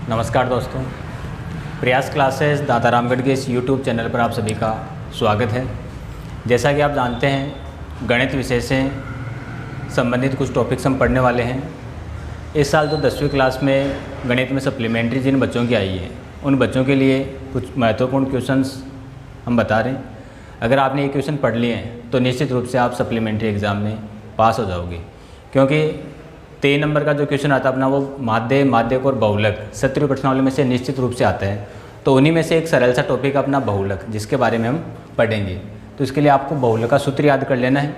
नमस्कार दोस्तों, प्रयास क्लासेस दाता रामगढ़ के इस यूट्यूब चैनल पर आप सभी का स्वागत है। जैसा कि आप जानते हैं, गणित विषय से संबंधित कुछ टॉपिक्स हम पढ़ने वाले हैं। इस साल तो 10वीं क्लास में गणित में सप्लीमेंट्री जिन बच्चों की आई है, उन बच्चों के लिए कुछ महत्वपूर्ण क्वेश्चंस हम बता रहे हैं। अगर आपने ये क्वेश्चन पढ़ लिए हैं तो निश्चित रूप से आप सप्लीमेंट्री एग्ज़ाम में पास हो जाओगे, क्योंकि 23 नंबर का जो क्वेश्चन आता है अपना, वो माध्यक और बहुलक 70 प्रश्नावली में से निश्चित रूप से आता है। तो उन्हीं में से एक सरल सा टॉपिक अपना बहुलक, जिसके बारे में हम पढ़ेंगे। तो इसके लिए आपको बहुलक का सूत्र याद कर लेना है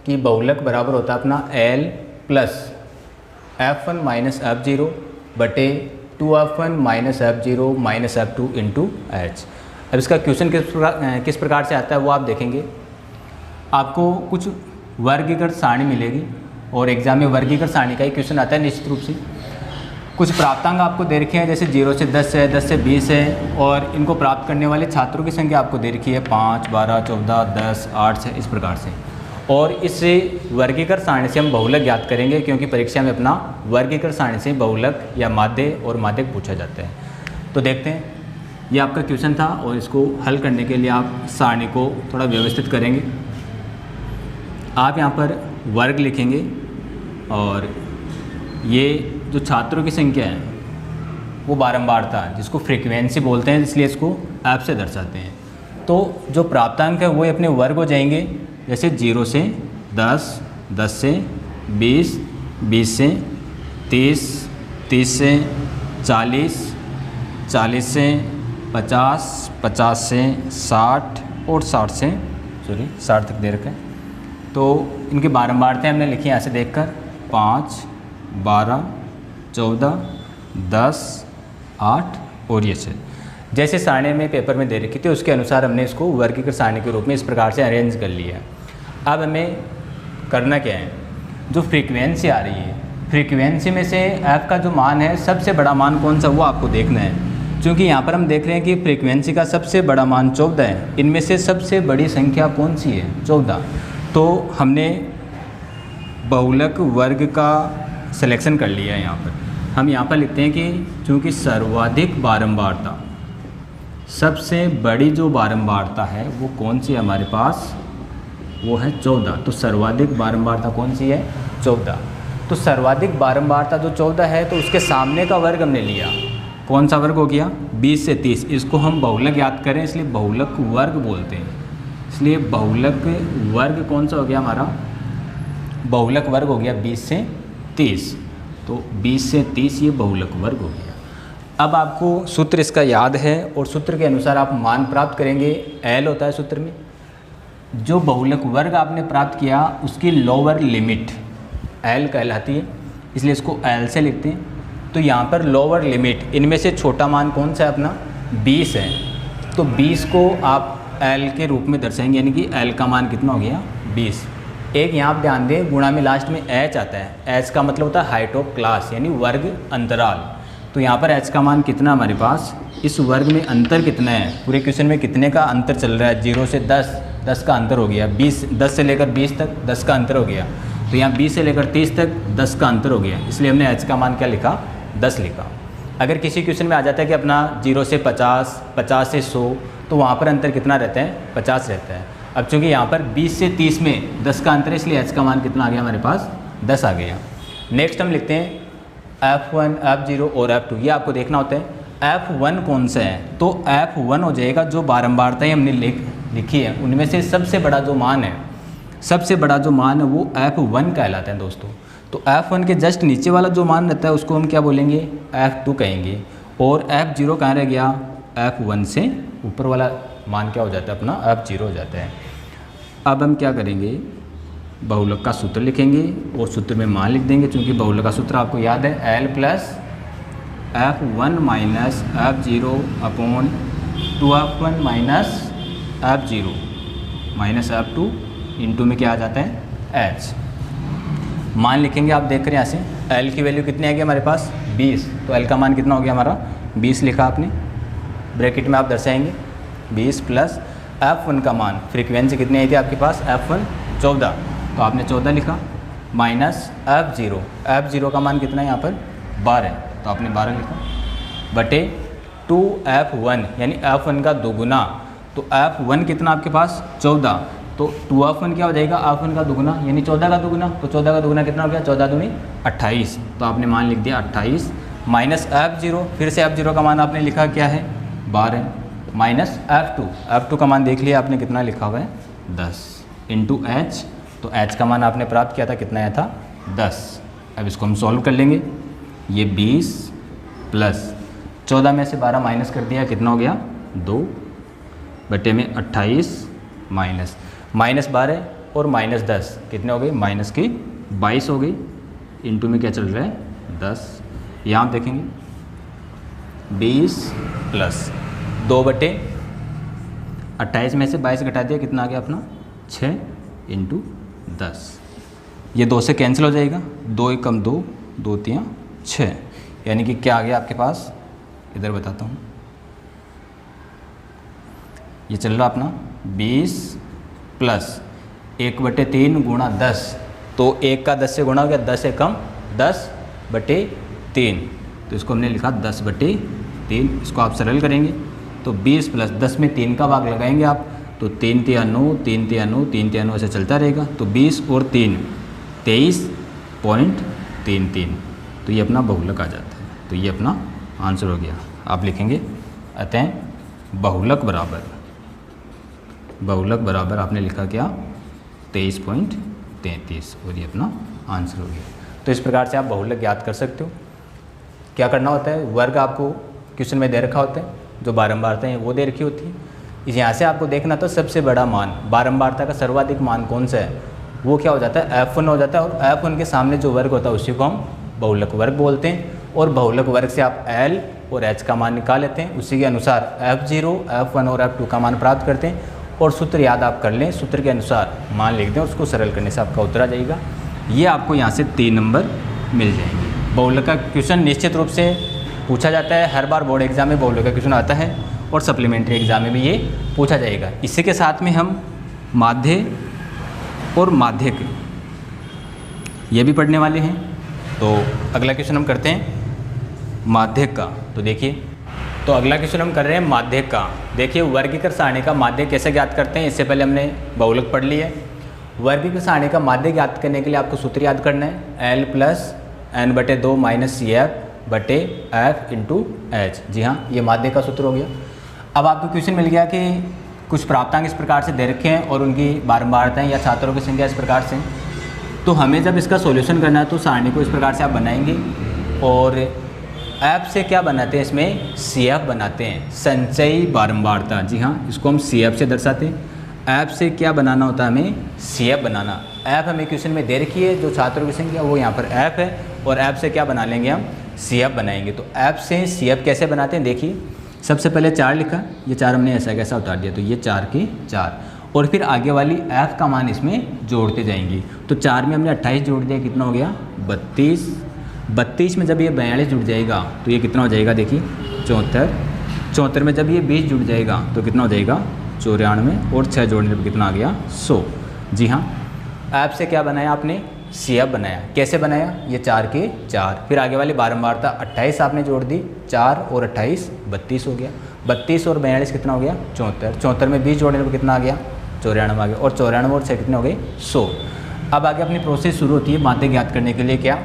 कि बहुलक बराबर होता है अपना L plus F1 minus F0 बटे 2F1 minus F0 minus F2 into H। अब इसका क्वेश्चन किस प्रकार से आता है वो आप देखेंगे। आपको कुछ वर्गीकृत सारणी मिलेगी और एग्जाम में वर्गीकृत सारणी का ही क्वेश्चन आता है निश्चित रूप से। कुछ प्राप्तांक आपको दे रखे हैं, जैसे 0 से 10 है, 10 से 20 है, और इनको प्राप्त करने वाले छात्रों की संख्या आपको दे रखी है 5, 12, 14, 10, 8 से इस प्रकार से। और इस वर्गीकृत सारणी से हम बहुलक ज्ञात करेंगे, क्योंकि परीक्षा में अपना वर्गीकृत सारणी से बहुलक या माध्य और माध्यक पूछा जाता है। तो देखते हैं, ये आपका क्वेश्चन था और इसको हल करने के लिए आप सारणी को थोड़ा व्यवस्थित करेंगे। आप यहाँ पर वर्ग लिखेंगे और ये जो छात्रों की संख्या है वो बारंबारता है, जिसको फ्रीक्वेंसी बोलते हैं, इसलिए इसको ऐप से दर्शाते हैं। तो जो प्राप्तांक है वो अपने वर्ग हो जाएंगे, जैसे 0 से 10, 10 से 20, 20 से 30, 30 से 40, 40 से 50, 50 से 60 और 60 तक दे रखा है। तो इनकी बारंबारताएं हमने लिखी यहाँ से देखकर 5, 12, 14, 10, 8 और ये 6। जैसे सारणी में पेपर में दे रखी थी उसके अनुसार हमने इसको वर्गीकृत सारणी के रूप में इस प्रकार से अरेंज कर लिया। अब हमें करना क्या है, जो फ्रीक्वेंसी आ रही है, फ्रीक्वेंसी में से f का जो मान है, सबसे बड़ा मान कौन सा वो आपको देखना है। क्योंकि यहाँ पर हम देख रहे हैं कि फ्रीक्वेंसी का सबसे बड़ा मान 14 है। इनमें से सबसे बड़ी संख्या कौन सी है? 14। तो हमने बहुलक वर्ग का सिलेक्शन कर लिया है। यहाँ पर हम यहाँ पर लिखते हैं कि चूँकि सर्वाधिक बारंबारता, सबसे बड़ी जो बारंबारता है वो कौन सी है हमारे पास? वो है 14। तो सर्वाधिक बारंबारता कौन सी है? 14। तो सर्वाधिक बारंबारता जो 14 है, तो उसके सामने का वर्ग हमने लिया। कौन सा वर्ग हो गया? 20 से 30। इसको हम बहुलक याद करें, इसलिए बहुलक वर्ग बोलते हैं। इसलिए बहुलक वर्ग कौन सा हो गया हमारा? बहुलक वर्ग हो गया 20 से 30। तो 20 से 30 ये बहुलक वर्ग हो गया। अब आपको सूत्र इसका याद है और सूत्र के अनुसार आप मान प्राप्त करेंगे। L होता है सूत्र में। जो बहुलक वर्ग आपने प्राप्त किया उसकी लोअर लिमिट L कहलाती है, इसलिए इसको L से लिखते हैं। तो यहाँ पर लोअर लिमिट, इनमें से छोटा मान कौन सा है अपना? 20 है। तो 20 को आप L के रूप में दर्शाएंगे, यानी कि L का मान कितना हो गया? 20। एक यहाँ आप ध्यान दें, गुणा में लास्ट में H आता है। H का मतलब होता है हाइट ऑफ क्लास, यानी वर्ग अंतराल। तो यहाँ पर H का मान कितना हमारे पास? इस वर्ग में अंतर कितना है? पूरे क्वेश्चन में कितने का अंतर चल रहा है? 0 से 10, 10 का अंतर हो गया। 10 से लेकर 20 तक 10 का अंतर हो गया। तो यहाँ 20 से लेकर 30 तक 10 का अंतर हो गया, इसलिए हमने H का मान क्या लिखा? 10 लिखा। अगर किसी क्वेश्चन में आ जाता है कि अपना 0 से 50, 50 से 100, तो वहाँ पर अंतर कितना रहता है? 50 रहता है। अब चूँकि यहाँ पर 20 से 30 में 10 का अंतर है, इसलिए H का मान कितना आ गया हमारे पास? 10 आ गया। नेक्स्ट हम लिखते हैं F1, F0 और F2। ये आपको देखना होता है F1 कौन सा है। तो F1 हो जाएगा जो बारंबारताएं हमने लिखी है उनमें से सबसे बड़ा जो मान है, सबसे बड़ा जो मान है वो F1 कहलाता है दोस्तों। तो F1 के जस्ट नीचे वाला जो मान रहता है उसको हम क्या बोलेंगे? F2 कहेंगे। और F0 कहाँ रह गया? F1 से ऊपर वाला मान क्या हो जाता है अपना? F0 हो जाता है। अब हम क्या करेंगे? बहुलक का सूत्र लिखेंगे और सूत्र में मान लिख देंगे। क्योंकि बहुलक का सूत्र आपको याद है, L plus F1 minus F0 upon 2F1 minus F0 minus F2 into में क्या आ जाता है? H। मान लिखेंगे, आप देख रहे हैं यहाँ से L की वैल्यू कितनी आ गई हमारे पास? 20। तो L का मान कितना हो गया हमारा? 20 लिखा आपने। ब्रैकेट में आप दर्शाएंगे 20 प्लस F1 का मान, फ्रीक्वेंसी कितनी आई थी आपके पास? F1 14, तो आपने 14 लिखा, माइनस F0 का मान कितना है यहाँ पर? 12, तो आपने 12 लिखा। बटे 2f1 यानी f1 का दोगुना। तो f1 कितना आपके पास 14, तो 2f1 क्या हो जाएगा f1 का दोगुना यानी 14 का दोगुना। तो 14 का दोगुना कितना हो गया 14 दूनी 28, तो आपने मान लिख दिया 28 माइनस f0, फिर से f0 का मान आपने लिखा क्या है 12 माइनस f2 का मान देख लिया आपने कितना लिखा हुआ है 10 इंटू h, तो h का मान आपने प्राप्त किया था कितना आया था 10। अब इसको हम सॉल्व कर लेंगे, ये 20 प्लस 14 में से 12 माइनस कर दिया कितना हो गया 2 बटे में 28 माइनस 12 और माइनस 10 कितने हो गए माइनस की 22 हो गई, इंटू में क्या चल रहा है 10। यहाँ आप देखेंगे 20 प्लस 2 बटे 28 में से 22 घटा दिया कितना आ गया अपना 6 इंटू 10, ये 2 से कैंसिल हो जाएगा, 2 एक कम 2, 2 3 6, यानी कि क्या आ गया आपके पास, इधर बताता हूँ, ये चल रहा अपना 20 प्लस 1/3 गुणा 10, तो 1 का 10 से गुणा हो गया, 10 से कम 10/3, तो इसको हमने लिखा 10/3। इसको आप सरल करेंगे तो 20 प्लस 10 में 3 का भाग लगाएंगे आप, तो 3 3 9, 3 3 9, 3 3 9 ऐसे चलता रहेगा, तो 20 और 3 23.33, तो ये अपना बहुलक आ जाता है। तो ये अपना आंसर हो गया। आप लिखेंगे अतः बहुलक बराबर आपने लिखा क्या 23.33, और ये अपना आंसर हो गया। तो इस प्रकार से आप बहुलक याद कर सकते हो। क्या करना होता है, वर्ग आपको क्वेश्चन में दे रखा होता है, जो बारंबारता है वो दे रखी होती है। यहाँ से आपको देखना तो सबसे बड़ा मान, बारंबारता का सर्वाधिक मान कौन सा है, वो क्या हो जाता है f1 हो जाता है, और f1 के सामने जो वर्ग होता है उसी को हम बहुलक वर्ग बोलते हैं। और बहुलक वर्ग से आप l और h का मान निकाल लेते हैं, उसी के अनुसार f0, f1 और f2 का मान प्राप्त करते हैं, और सूत्र याद आप कर लें, सूत्र के अनुसार मान लिख दें, उसको सरल करने से आपका उत्तर आ जाएगा। ये आपको यहाँ से 3 नंबर मिल जाएंगे। बहुलक का क्वेश्चन निश्चित रूप से पूछा जाता है, हर बार बोर्ड एग्जाम में बहुलक का क्वेश्चन आता है, और सप्लीमेंट्री एग्जाम में भी ये पूछा जाएगा। इसी के साथ में हम माध्य और माध्यक ये भी पढ़ने वाले हैं। तो अगला क्वेश्चन हम करते हैं माध्यक का। तो देखिए, तो अगला क्वेश्चन हम कर रहे हैं माध्यक का। देखिए, वर्गीकृत सारणी का माध्यक कैसे ज्ञात करते हैं, इससे पहले हमने बहुलक पढ़ ली है। वर्गीकृत सारणी का माध्यक ज्ञात करने के लिए आपको सूत्र याद करना है, l plus n/2 minus CF बटे F इंटू H। जी हाँ, ये माध्यक का सूत्र हो गया। अब आपको क्वेश्चन मिल गया कि कुछ प्राप्तांक इस प्रकार से दे रखे हैं और उनकी बारंबारताएं या छात्रों की संख्या इस प्रकार से, तो हमें जब इसका सॉल्यूशन करना है तो सारणी को इस प्रकार से आप बनाएंगे, और F से क्या बनाते हैं, इसमें CF बनाते हैं, संचयी बारंबारता। जी हाँ, इसको हम CF से दर्शाते हैं। F से क्या बनाना होता है, हमें CF बनाना। F हमें क्वेश्चन में दे रखी है, जो छात्रों की संख्या वो यहाँ पर F है, और F से क्या बना लेंगे हम CF बनाएंगे। तो F से CF कैसे बनाते हैं, देखिए सबसे पहले 4 लिखा, ये 4 हमने ऐसा कैसा उतार दिया, तो ये 4 के 4, और फिर आगे वाली F का मान इसमें जोड़ते जाएंगे। तो 4 में हमने 28 जोड़ दिया, कितना हो गया 32। 32 में जब ये 42 जुड़ जाएगा तो ये कितना हो जाएगा, देखिए 74। 74 में जब ये 20 जुड़ जाएगा तो कितना हो जाएगा 94, और 6 जोड़ने पर कितना आ गया 100। जी हाँ, F से क्या बनाया आपने, CF बनाया। कैसे बनाया, ये 4 के 4, फिर आगे वाली बारंबारता 28 आपने जोड़ दी, 4 और 28 32 हो गया। 32 और 42 कितना हो गया 74। 74 में 20 जोड़ने पर कितना आ गया 94 आ गया, और 94 और 6 कितने हो गए 100। अब आगे अपनी प्रोसेस शुरू होती है माध्यक ज्ञात करने के लिए। क्या,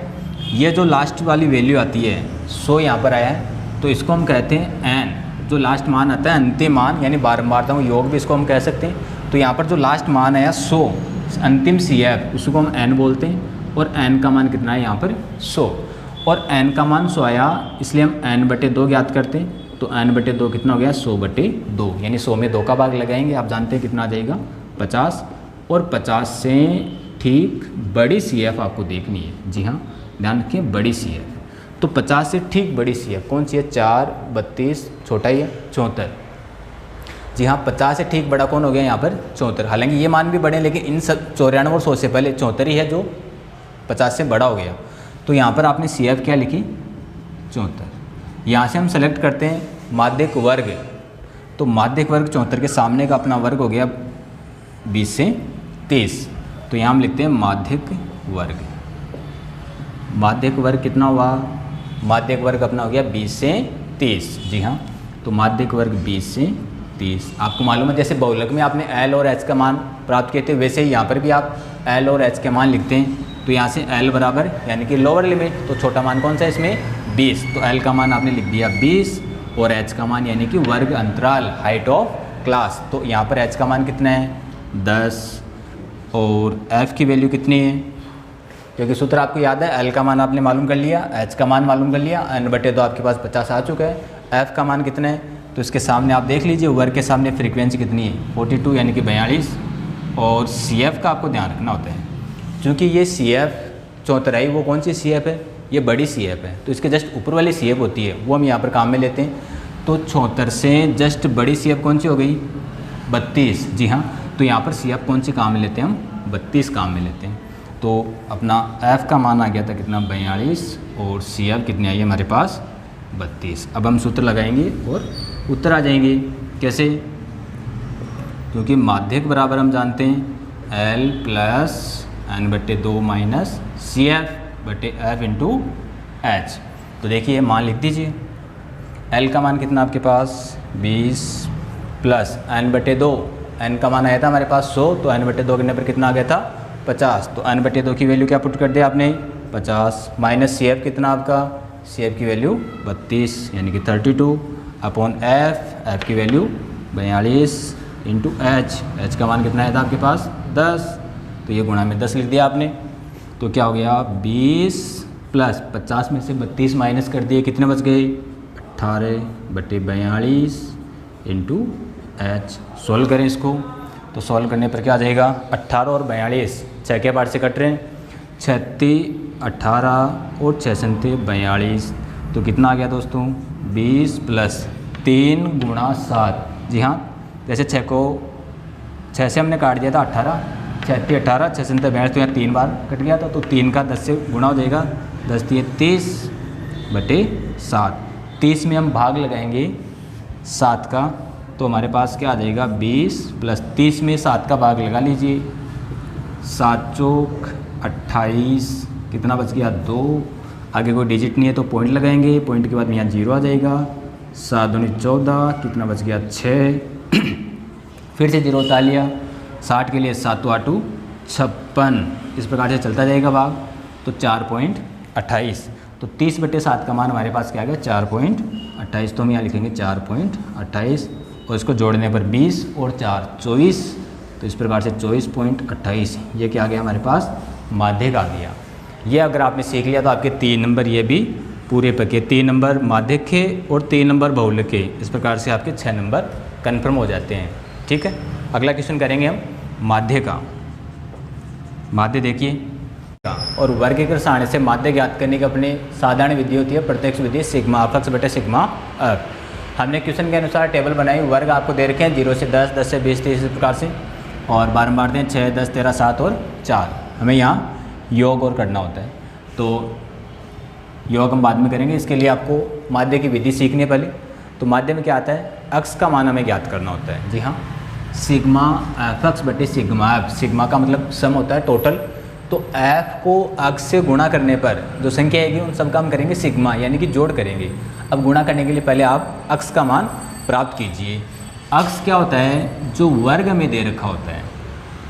ये जो लास्ट वाली वैल्यू आती है 100 यहाँ पर आया है, तो इसको हम कहते हैं n। जो लास्ट मान आता है अंतिम मान, यानी बारंबारताओं योग भी इसको हम कह सकते हैं। तो यहाँ पर जो लास्ट मान आया 100, अंतिम CF, उसको हम n बोलते हैं, और n का मान कितना है यहाँ पर 100, और n का मान 100 आया, इसलिए हम n/2 ज्ञात करते हैं। तो n/2 कितना हो गया 100/2, यानी 100 में 2 का भाग लगाएंगे, आप जानते हैं कितना आ जाएगा 50, और 50 से ठीक बड़ी CF आपको देखनी है। जी हाँ, ध्यान रखिए बड़ी CF। तो 50 से ठीक बड़ी CF कौन सी है, 4, 32, छोटा ही है 74। जी हाँ, 50 से ठीक बड़ा कौन हो गया यहाँ पर 74। हालांकि ये मान भी बड़े हैं, लेकिन इन सब 94 और 100 से पहले 74 ही है जो 50 से बड़ा हो गया। तो यहाँ पर आपने CF क्या लिखी 74। यहाँ से हम सेलेक्ट करते हैं माध्यक वर्ग। तो माध्यक वर्ग 74 के सामने का अपना वर्ग हो गया 20 से 30, तो यहाँ हम लिखते हैं माध्यक वर्ग। माध्यक वर्ग कितना हुआ, माध्यक वर्ग अपना हो गया 20 से 30। जी हाँ, तो माध्यक वर्ग 20 से 30। आपको मालूम है जैसे बहुलक में आपने एल और एच का मान प्राप्त किए थे, वैसे ही यहाँ पर भी आप एल और एच के मान लिखते हैं। तो यहाँ से एल बराबर यानी कि लोअर लिमिट, तो छोटा मान कौन सा है इसमें 20, तो एल का मान आपने लिख दिया 20 और एच का मान यानी कि वर्ग अंतराल हाइट ऑफ क्लास, तो यहाँ पर एच का मान कितना है 10 और एफ की वैल्यू कितनी है, क्योंकि सूत्र आपको याद है, एल का मान आपने मालूम कर लिया, एच का मान मालूम कर लिया, n/2 आपके पास 50 आ चुका है, एफ का मान कितना है, तो इसके सामने आप देख लीजिए वर्ग के सामने फ्रीक्वेंसी कितनी है 42 यानी कि 42, और सी एफ का आपको ध्यान रखना होता है, क्योंकि ये सी एफ चौतराई वो कौन सी सी एफ है, ये बड़ी सी एफ है, तो इसके जस्ट ऊपर वाली सी एफ होती है वो हम यहाँ पर काम में लेते हैं। तो 74 से जस्ट बड़ी सी एफ कौन सी हो गई 32। जी हाँ, तो यहाँ पर सी एफ कौन सी काम में लेते हैं हम 32 काम में लेते हैं। तो अपना एफ़ का मान आ गया था कितना 42 और सी एफ कितनी आई है हमारे पास 32। अब हम सूत्र लगाएंगे और उत्तर आ जाएंगे। कैसे, क्योंकि माध्यक बराबर हम जानते हैं L plus n/2 minus C F बटे एफ इंटू एच। तो देखिए मान लिख दीजिए, एल का मान कितना आपके पास 20 प्लस n/2, n का मान आया था हमारे पास 100, तो n/2 करने पर कितना आ गया था 50, तो n/2 की वैल्यू क्या पुट कर दिया आपने 50 माइनस सी एफ कितना आपका, सी एफ की वैल्यू 32 यानी कि 32 अपॉन एफ की वैल्यू 42 इंटू एच का मान कितना आया था आपके पास 10, तो ये गुणा में 10 लिख दिया आपने। तो क्या हो गया 20 प्लस 50 में से 32 माइनस कर दिए, कितने बच गए 18/42 इंटू एच। सोल्व करें इसको, तो सॉल्व करने पर क्या आ जाएगा 18 और 42 छः के पार्ट से कट रहे हैं, 36 18 और 6 42, तो कितना आ गया दोस्तों 20 प्लस 3 गुणा 7। जी हाँ, जैसे 6 को 6 से हमने काट दिया था 18, 36 18 6 42, तो यहाँ 3 बार कट गया था, तो 3 का 10 से गुणा हो जाएगा, 10 × 30/7। 30 में हम भाग लगाएंगे 7 का, तो हमारे पास क्या आ जाएगा 20 प्लस 30 में 7 का भाग लगा लीजिए, 7 चौक 28, कितना बच गया 2, आगे कोई डिजिट नहीं है तो पॉइंट लगाएंगे, पॉइंट के बाद यहाँ 0 आ जाएगा, 7 दूनी 14, कितना बच गया 6, फिर से 0 उतार लिया, 60 के लिए 7 × 8 56, इस प्रकार से चलता जाएगा भाग, तो 4.28, तो 30/7 का मान हमारे पास क्या आ गया 4.28, तो हम यहाँ लिखेंगे 4.28 और इसको जोड़ने पर 20 और 4 24, तो इस प्रकार से 24.28 ये क्या आ गया हमारे पास माध्यक आ गया। ये अगर आपने सीख लिया तो आपके 3 नंबर ये भी पूरे पके, 3 नंबर माध्यक के और 3 नंबर बहुलक के, इस प्रकार से आपके 6 नंबर कन्फर्म हो जाते हैं। ठीक है, अगला क्वेश्चन करेंगे हम माध्य का। माध्य देखिए, और वर्ग के सारणी से माध्य ज्ञात करने की अपने साधारण विधि होती है प्रत्यक्ष विधि सिग्मा एफ बटे सिग्मा एफ। हमने क्वेश्चन के अनुसार टेबल बनाई, वर्ग आपको दे रखे हैं 0 से 10, 10 से 20, 30 इस प्रकार से, और बारंबार दें 6, 10, 13, 7 और 4। हमें यहाँ योग और करना होता है, तो योग हम बाद में करेंगे, इसके लिए आपको माध्य की विधि सीखनी है पहले। तो माध्य में क्या आता है, अक्स का मान हमें ज्ञात करना होता है। जी हाँ, सिग्मा एफ एक्स बटे सिग्मा एफ, सिग्मा का मतलब सम होता है टोटल, तो एफ को अक्स से गुणा करने पर जो संख्या आएगी उन सब का हम करेंगे सिग्मा यानी कि जोड़ करेंगे। अब गुणा करने के लिए पहले आप अक्स का मान प्राप्त कीजिए। अक्स क्या होता है, जो वर्ग में दे रखा होता है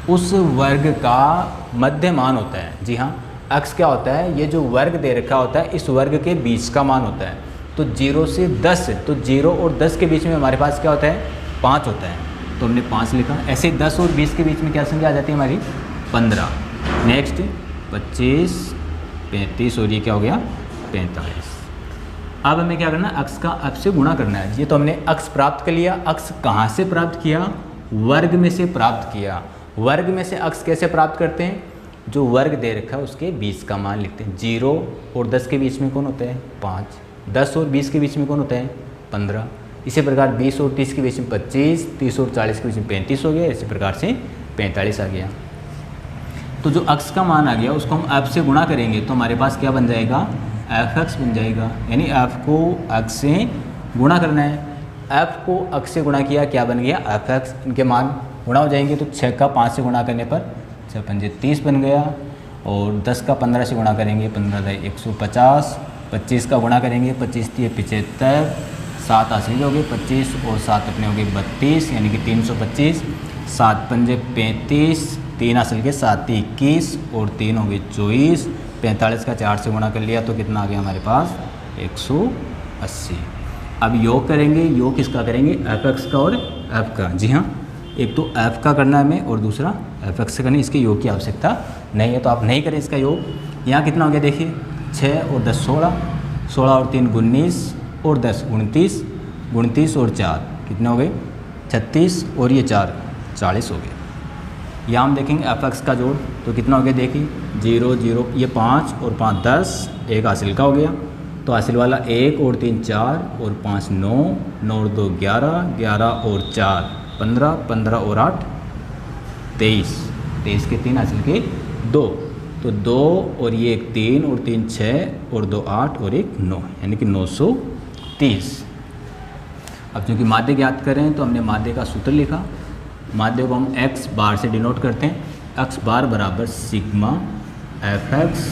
उस वर्ग का मध्य मान होता है। जी हाँ, अक्स क्या होता है, ये जो वर्ग दे रखा होता है इस वर्ग के बीच का मान होता है। तो 0 से 10, तो 0 और 10 के बीच में हमारे पास क्या होता है 5 होता है, तो हमने 5 लिखा। ऐसे 10 और 20 के बीच में क्या संख्या आ जाती है हमारी 15। नेक्स्ट 25, 35 और ये क्या हो गया 45। अब हमें क्या करना है, अक्स का अक्स से गुणा करना है। ये तो हमने अक्स प्राप्त कर लिया। अक्स कहाँ से प्राप्त किया, वर्ग में से प्राप्त किया। वर्ग में से अक्स कैसे प्राप्त करते हैं, जो वर्ग दे रखा है उसके 20 का मान लिखते हैं। 0 और 10 के बीच में कौन होता है 5, 10 और 20 के बीच में कौन होता है 15। इसी प्रकार 20 और 30 के बीच में 25, 30 और 40 के बीच में 35 हो गया। इसी प्रकार से 45 आ गया। तो जो अक्स का मान आ गया उसको हम एफ से गुणा करेंगे, तो हमारे पास क्या बन जाएगा एफ एक्स बन जाएगा, यानी एफ को अक्स से गुणा करना है। एफ को अक्स से गुणा किया, क्या बन गया एफ एक्स, इनके मान गुणा हो जाएंगे। तो 6 का 5 से गुणा करने पर 6 पंजे 30 बन गया, और 10 का 15 से गुणा करेंगे 15 150, 25 का गुणा करेंगे 25 3 75, 7 हासिल के हो गए 25 और 7 अपने हो गए 32 यानी कि 325। 7 पंजे 35, 3 हासिल के 7 21 और 3 हो गए 24। 45 का 4 से गुणा कर लिया तो कितना आ गया हमारे पास 180। अब योग करेंगे, योग किसका करेंगे एफ एक्स का और एफ का। जी हाँ, एक तो एफ का करना है हमें और दूसरा एफ एक्स से करना है, इसके योग की आवश्यकता नहीं है तो आप नहीं करें इसका योग। यहाँ कितना हो गया देखिए 6 और 10 16, 16 और 3 19 और 10 29, 29 और 4 कितने हो गए 36 और ये 4 40 हो गए। यहाँ हम देखेंगे एफ एक्स का जोड़ तो कितना हो गया देखिए 0 0 ये 5 और 5 10, एक हासिल का हो गया तो हासिल वाला 1 और 3 4 और 5 9, 9 और 2 11, 11 और 4 15, 15 और 8 23, 23 के 3 हासिल के 2 तो 2 और ये एक 3 और 3 6 और 2 8 और एक 9 यानी कि 930। अब चूँकि माध्य ज्ञात करें तो हमने माध्य का सूत्र लिखा। माध्य को हम x बार से डिनोट करते हैं। x बार बराबर सिग्मा एफ एक्स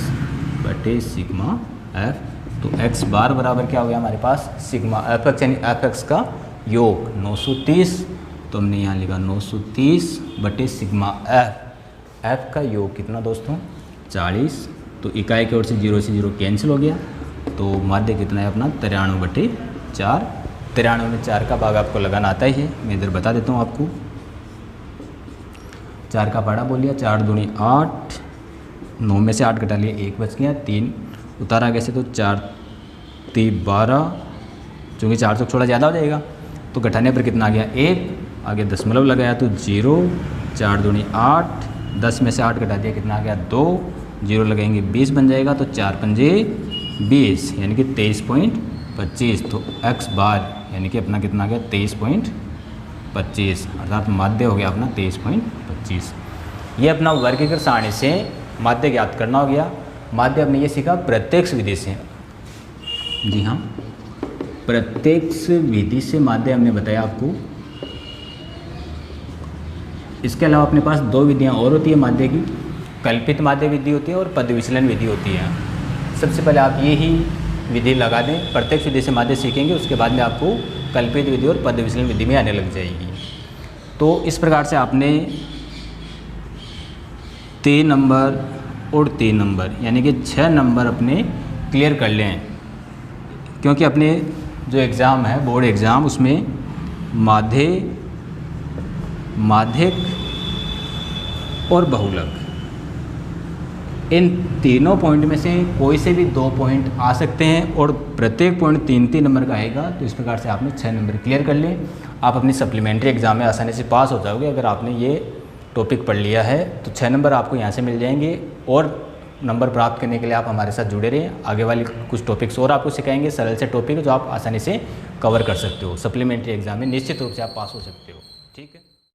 बटे सिग्मा एफ। तो x बार बराबर क्या हो गया हमारे पास सिग्मा एफ एक्स यानी एफ एक्स का योग 930। तो हमने यहाँ लिखा 930 बटे सिग्मा एफ। एफ का योग कितना दोस्तों 40। तो इकाई की ओर से 0 कैंसिल हो गया तो माध्य कितना है अपना 93 बटे 4। 93 में 4 का भाग आपको लगाना आता ही है, मैं इधर बता देता हूँ आपको। 4 का पाड़ा बोल लिया 4 दूनी 8, 9 में से 8 घटा लिया 1 बच गया 3 उतारा कैसे तो 4 3 12, चूँकि 4 से थोड़ा ज़्यादा हो जाएगा तो घटाने पर कितना आ गया 1, आगे दशमलव लगाया तो 0, 4 दूनी 8, 10 में से 8 घटा दिया कितना आ गया 2, 0 लगाएंगे 20 बन जाएगा तो 4 पंजे 20 यानी कि 23.25। तो x बार यानी कि अपना कितना आ गया 23.25 अर्थात माध्य हो गया अपना 23.25। ये अपना वर्गीकृत सारणी से माध्य ज्ञात करना हो गया। माध्य हमने ये सीखा प्रत्यक्ष विधि से। जी हाँ, प्रत्यक्ष विधि से माध्य हमने बताया आपको। इसके अलावा अपने पास 2 विधियाँ और होती है माध्य की, कल्पित माध्य विधि होती है और पद विचलन विधि होती है। सबसे पहले आप ये ही विधि लगा दें, प्रत्यक्ष विधि से माध्य सीखेंगे, उसके बाद में आपको कल्पित विधि और पद विचलन विधि में आने लग जाएगी। तो इस प्रकार से आपने 3 नंबर और 3 नंबर यानी कि 6 नंबर अपने क्लियर कर लें, क्योंकि अपने जो एग्ज़ाम है बोर्ड एग्ज़ाम उसमें माध्यक और बहुलक इन तीनों पॉइंट में से कोई से भी 2 पॉइंट आ सकते हैं और प्रत्येक पॉइंट 3-3 नंबर का आएगा। तो इस प्रकार से आपने 6 नंबर क्लियर कर लें, आप अपनी सप्लीमेंट्री एग्ज़ाम में आसानी से पास हो जाओगे। अगर आपने ये टॉपिक पढ़ लिया है तो 6 नंबर आपको यहाँ से मिल जाएंगे और नंबर प्राप्त करने के लिए आप हमारे साथ जुड़े रहें। आगे वाले कुछ टॉपिक्स और आपको सिखाएंगे, सरल से टॉपिक जो आप आसानी से कवर कर सकते हो। सप्लीमेंट्री एग्ज़ाम में निश्चित रूप से आप पास हो सकते हो। ठीक है।